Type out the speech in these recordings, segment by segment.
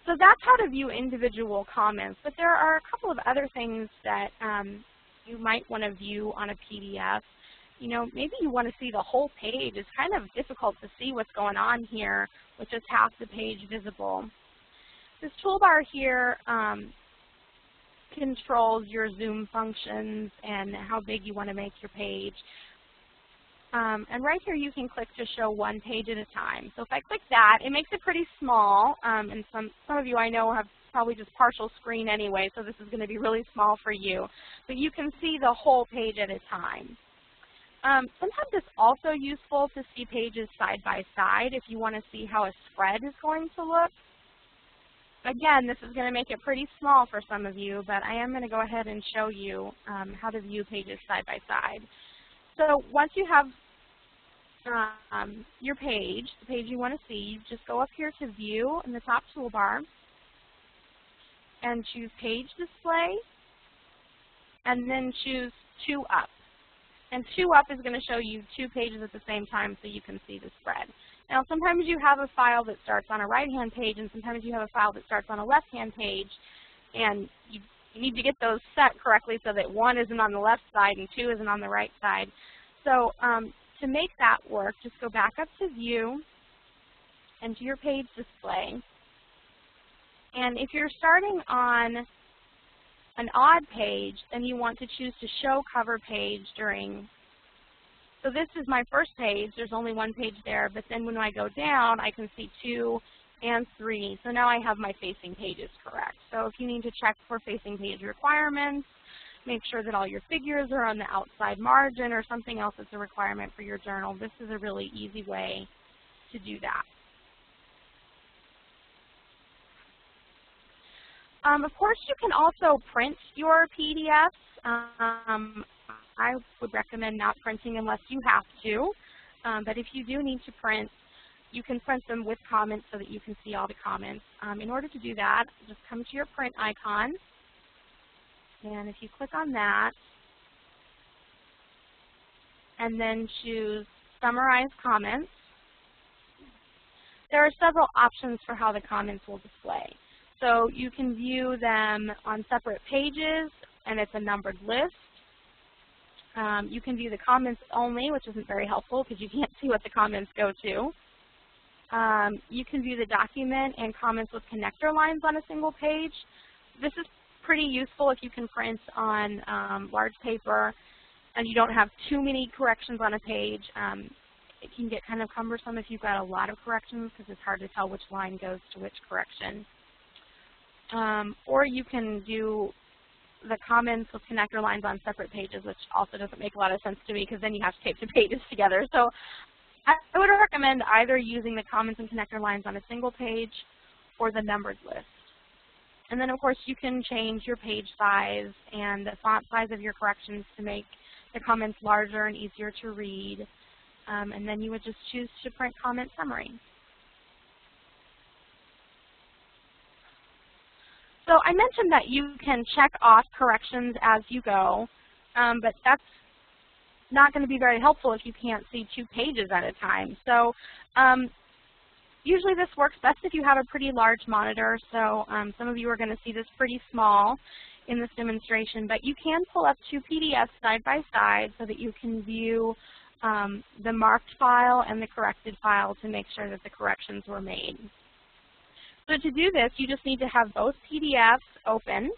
So that's how to view individual comments, but there are a couple of other things that you might want to view on a PDF. You know, maybe you want to see the whole page. It's kind of difficult to see what's going on here with just half the page visible. This toolbar here controls your zoom functions and how big you want to make your page. And right here you can click to show one page at a time. So if I click that, it makes it pretty small. And some of you I know have probably just partial screen anyway, so this is going to be really small for you. But you can see the whole page at a time. Sometimes it's also useful to see pages side by side if you want to see how a spread is going to look. Again, this is going to make it pretty small for some of you, but I am going to go ahead and show you how to view pages side by side. So once you have your page, the page you want to see, you just go up here to View in the top toolbar and choose Page Display, and then choose 2 Up. And 2 Up is going to show you 2 pages at the same time so you can see the spread. Now sometimes you have a file that starts on a right-hand page and sometimes you have a file that starts on a left-hand page, and you need to get those set correctly so that 1 isn't on the left side and 2 isn't on the right side. So to make that work, just go back up to View and to your Page Display. And if you're starting on an odd page, then you want to choose to show cover page during. So this is my first page. There's only 1 page there, but then when I go down, I can see 2 and 3. So now I have my facing pages correct. So if you need to check for facing page requirements, make sure that all your figures are on the outside margin or something else that's a requirement for your journal, this is a really easy way to do that. Of course, you can also print your PDFs. I would recommend not printing unless you have to, but if you do need to print, you can print them with comments so that you can see all the comments. In order to do that, just come to your print icon, and if you click on that, and then choose Summarize Comments, there are several options for how the comments will display. So you can view them on separate pages, and it's a numbered list. You can view the comments only, which isn't very helpful because you can't see what the comments go to. You can view the document and comments with connector lines on a single page. This is pretty useful if you can print on large paper and you don't have too many corrections on a page. It can get kind of cumbersome if you've got a lot of corrections because it's hard to tell which line goes to which correction. Or you can do the comments with connector lines on separate pages, which also doesn't make a lot of sense to me because then you have to tape the pages together. So I would recommend either using the comments and connector lines on a single page or the numbered list. And then, of course, you can change your page size and the font size of your corrections to make the comments larger and easier to read. And then you would just choose to print comment summary. So I mentioned that you can check off corrections as you go, but that's not going to be very helpful if you can't see 2 pages at a time. So usually this works best if you have a pretty large monitor. So some of you are going to see this pretty small in this demonstration, but you can pull up 2 PDFs side by side so that you can view the marked file and the corrected file to make sure that the corrections were made. So to do this, you just need to have both PDFs open,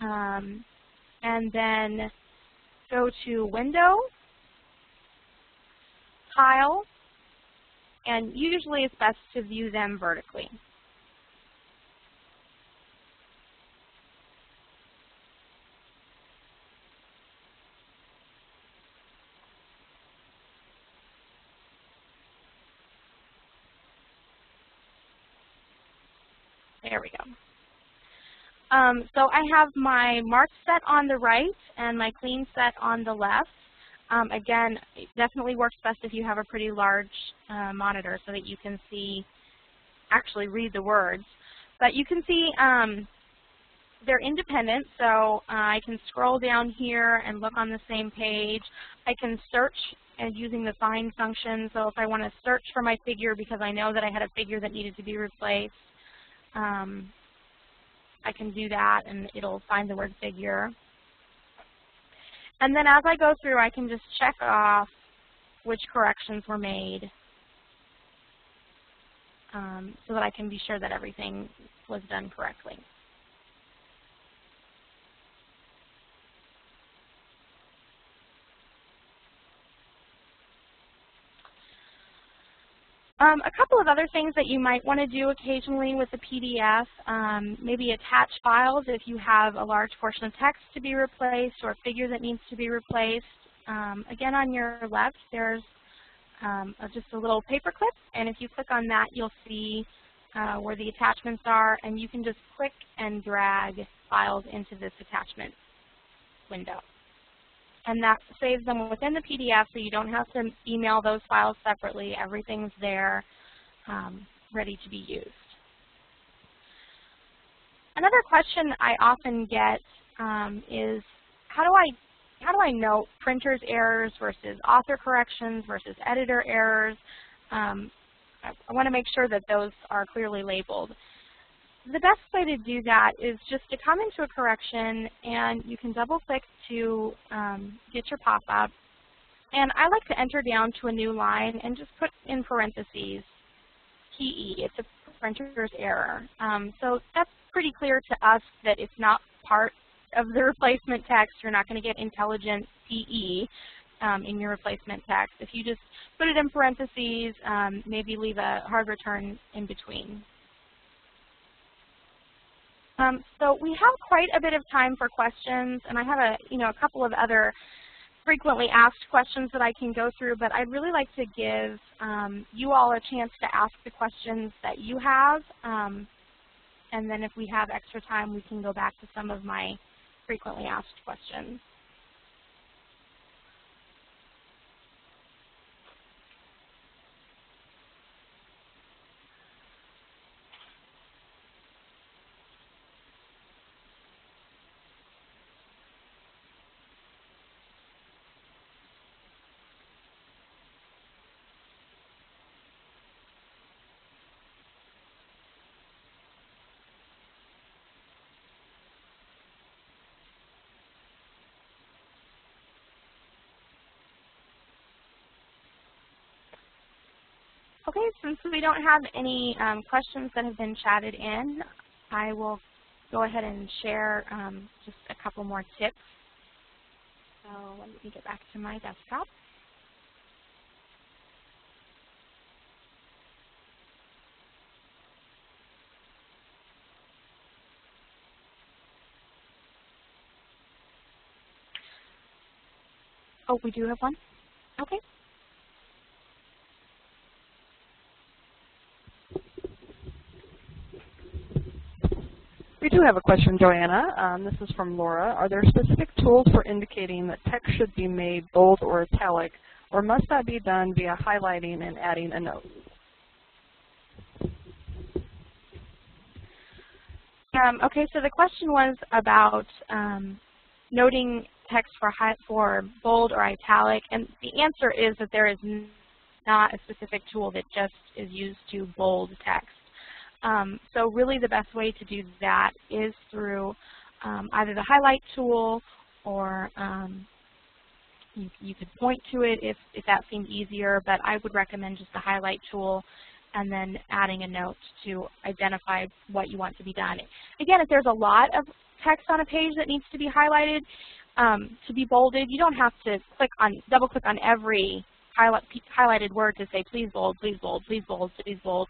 and then go to Window, File, and usually it's best to view them vertically. There we go. So I have my marked set on the right and my clean set on the left. Again, it definitely works best if you have a pretty large monitor so that you can see, actually read the words. But you can see they're independent, so I can scroll down here and look on the same page. I can search and using the find function, so if I want to search for my figure because I know that I had a figure that needed to be replaced, I can do that, and it'll find the word figure. And then as I go through, I can just check off which corrections were made so that I can be sure that everything was done correctly. A couple of other things that you might want to do occasionally with the PDF, maybe attach files if you have a large portion of text to be replaced or a figure that needs to be replaced. Again, on your left, there's just a little paper clip, and if you click on that, you'll see where the attachments are, and you can just click and drag files into this attachment window. And that saves them within the PDF, so you don't have to email those files separately. Everything's there, ready to be used. Another question I often get is, how do I note printer's errors versus author corrections versus editor errors? I want to make sure that those are clearly labeled. The best way to do that is just to come into a correction, and you can double-click to get your pop-up. And I like to enter down to a new line and just put in parentheses, PE. It's a printer's error. So that's pretty clear to us that it's not part of the replacement text. You're not going to get intelligent PE in your replacement text. If you just put it in parentheses, maybe leave a hard return in between. So we have quite a bit of time for questions, and I have a couple of other frequently asked questions that I can go through, but I'd really like to give you all a chance to ask the questions that you have, and then if we have extra time, we can go back to some of my frequently asked questions. Okay, since we don't have any questions that have been chatted in, I will go ahead and share just a couple more tips. So let me get back to my desktop. Oh, we do have one? Okay. We do have a question, Joanna. This is from Laura. Are there specific tools for indicating that text should be made bold or italic, or must that be done via highlighting and adding a note? Okay, so the question was about noting text for bold or italic, and the answer is that there is not a specific tool that just is used to bold text. So really the best way to do that is through either the highlight tool, or you could point to it if that seemed easier, but I would recommend just the highlight tool and then adding a note to identify what you want to be done. Again, if there's a lot of text on a page that needs to be highlighted, to be bolded, you don't have to double-click on every highlighted word to say please bold, please bold, please bold, please bold.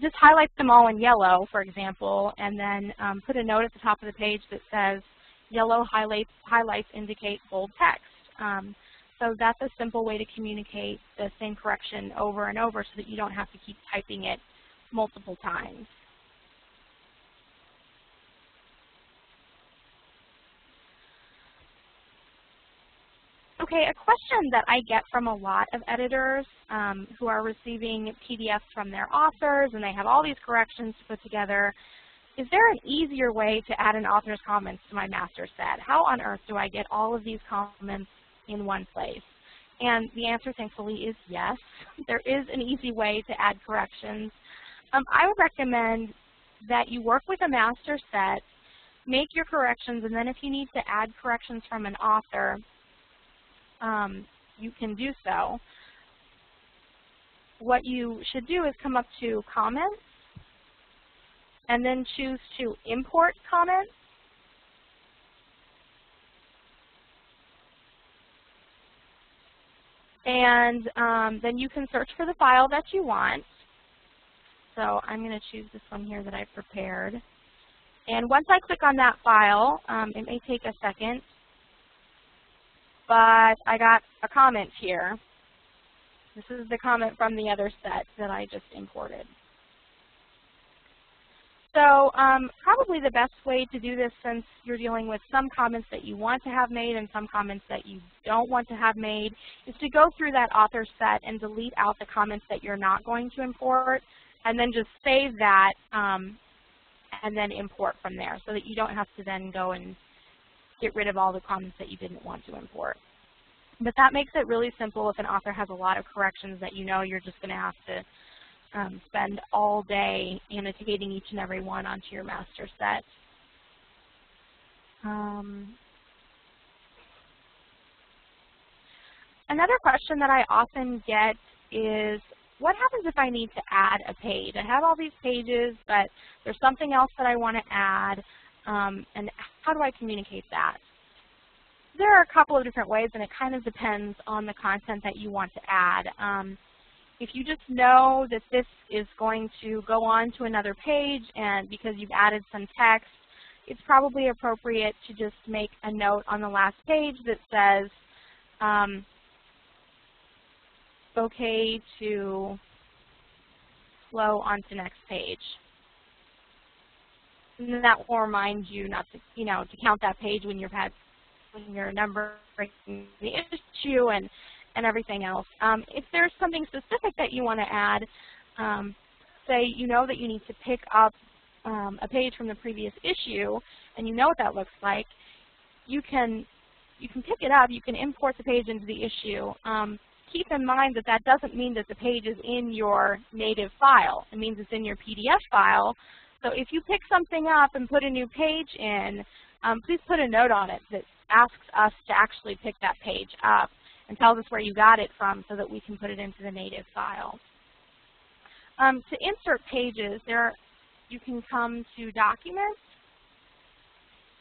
Just highlight them all in yellow, for example, and then put a note at the top of the page that says yellow highlights indicate bold text. So that's a simple way to communicate the same correction over and over so that you don't have to keep typing it multiple times. Okay, a question that I get from a lot of editors who are receiving PDFs from their authors, and they have all these corrections to put together, is there an easier way to add an author's comments to my master set? How on earth do I get all of these comments in one place? And the answer, thankfully, is yes. There is an easy way to add corrections. I would recommend that you work with a master set, make your corrections, and then if you need to add corrections from an author, you can do so. What you should do is come up to Comments, and then choose to Import Comments. And then you can search for the file that you want. So I'm going to choose this one here that I've prepared. And once I click on that file, it may take a second, but I got a comment here. This is the comment from the other set that I just imported. So probably the best way to do this, since you're dealing with some comments that you want to have made and some comments that you don't want to have made, is to go through that author set and delete out the comments that you're not going to import, and then just save that and then import from there, so that you don't have to then go and get rid of all the comments that you didn't want to import. But that makes it really simple if an author has a lot of corrections that you know you're just going to have to spend all day annotating each and every one onto your master set. Another question that I often get is, what happens if I need to add a page? I have all these pages, but there's something else that I want to add, and how do I communicate that? There are a couple of different ways, and it kind of depends on the content that you want to add. If you just know that this is going to go on to another page, and because you've added some text, it's probably appropriate to just make a note on the last page that says, okay to flow on to next page. And that will remind you not to, to count that page when you're numbering the issue and everything else. If there's something specific that you want to add, say you know that you need to pick up a page from the previous issue, and you know what that looks like, you can pick it up, you can import the page into the issue. Keep in mind that that doesn't mean that the page is in your native file. It means it's in your PDF file. So if you pick something up and put a new page in, please put a note on it that asks us to actually pick that page up and tells us where you got it from so that we can put it into the native file. To insert pages, you can come to Documents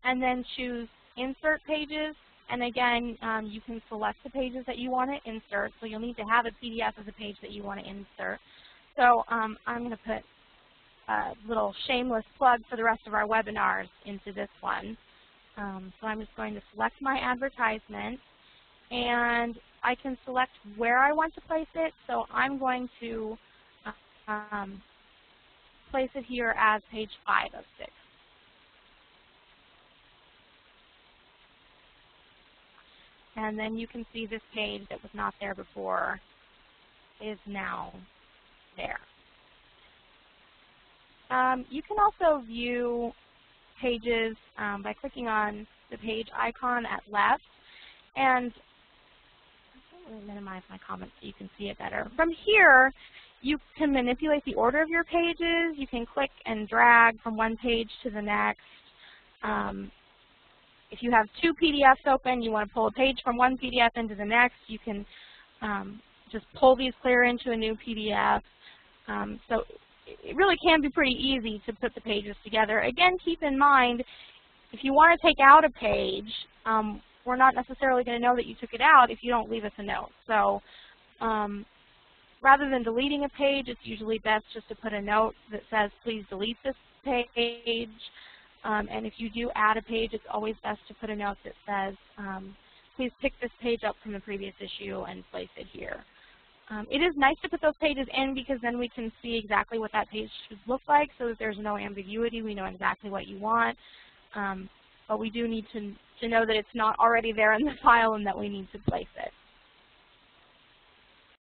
and then choose Insert Pages. And again, you can select the pages that you want to insert. So you'll need to have a PDF of the page that you want to insert. So I'm going to put a little shameless plug for the rest of our webinars into this one. So I'm just going to select my advertisement, and I can select where I want to place it. So I'm going to place it here as page 5 of 6. And then you can see this page that was not there before is now there. You can also view pages by clicking on the page icon at left. And I'm going to minimize my comments so you can see it better. From here, you can manipulate the order of your pages. You can click and drag from one page to the next. If you have 2 PDFs open, you want to pull a page from one PDF into the next, you can just pull these clear into a new PDF. So it really can be pretty easy to put the pages together. Again, keep in mind, if you want to take out a page, we're not necessarily going to know that you took it out if you don't leave us a note. So rather than deleting a page, it's usually best just to put a note that says, please delete this page. And if you do add a page, it's always best to put a note that says, please pick this page up from the previous issue and place it here. It is nice to put those pages in because then we can see exactly what that page should look like so that there's no ambiguity. We know exactly what you want. But we do need to know that it's not already there in the file and that we need to place it.